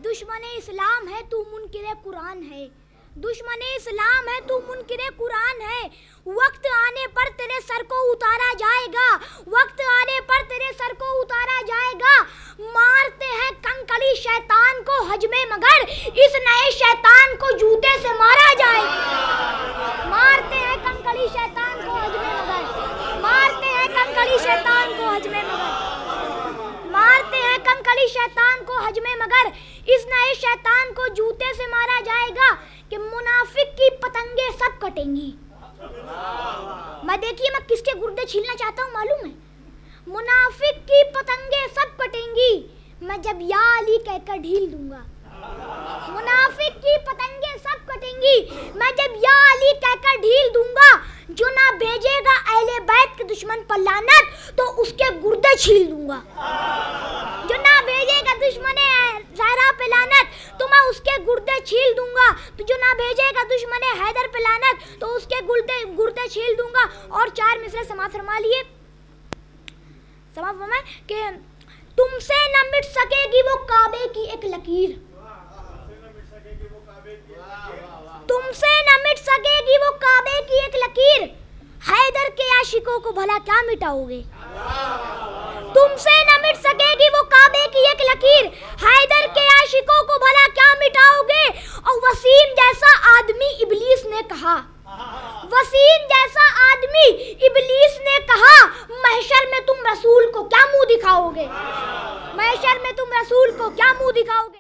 دشمن اسلام ہے تو منکر قرآن ہے، دشمن اسلام ہے تو منکر قرآن ہے، وقت آنے پر تیرے سر کو اتارا جائے گا، وقت آنے پر تیرے سر کو اتارا جائے گا۔ مارتے ہیں کنکڑی شیطان کو حج میں مگر اس نئے شیطان کو جوتے سے مارا جائے گا۔ مارتے ہیں کنکڑی شیطان کو حج میں مگر، مارتے ہیں کنکڑی شیطان کو حج میں مگر، مارتے ہیں کنکڑی شیطان کو حج میں مگر اس نئے شیطان کو جوتے سے مارا جائے گا کہ منافق کی پتنگیں سب کٹیں گی۔ میں دیکھیے میں کس کے گردے چھیلنا چاہتا ہوں معلوم ہے؟ منافق کی پتنگیں سب کٹیں گی، میں جب یا علی کہہ کر ڈھیل دوں گا۔ منافق کی پتنگیں سب کٹیں گی، میں جب یا علی کہہ کر ڈھیل دوں گا۔ جو نہ بھیجے گا اہل بیت کے دشمن پر لعنت تو اس کے گردے چھیل دوں گا۔ جو نہ بھیجے گا دشمن زہرا پہ لعنت تو میں اس کے گردے چھیل دوں گا، تو جو نہ بھیجے گا دشمن حیدر پہ لعنت تو اس کے گردے چھیل دوں گا۔ اور 4 مصرع سماعت فرما لیے، سماعت فرمائے کہ تم سے نہ مٹ سکے گی وہ کعبے کی ایک لکیر، تم سے نہ مٹ سکے گی وہ کعبے کی ایک لکیر، حیدر کے عاشقوں کو بھلا کیا مٹاؤ گے؟ تم سے نہ مٹ سکے گی وہ کعبے کی ایک لکیر، حیدر کے عاشقوں کو بھلا کیا مٹاؤ گے؟ اور وسیم جیسا آدمی ابلیس نے کہا، وسیم جیسا آدمی ابلیس نے کہا محشر میں تم رسول کو کیا منہ دکھاؤ گے؟ محشر میں تم رسول کو کیا منہ دکھاؤ گے؟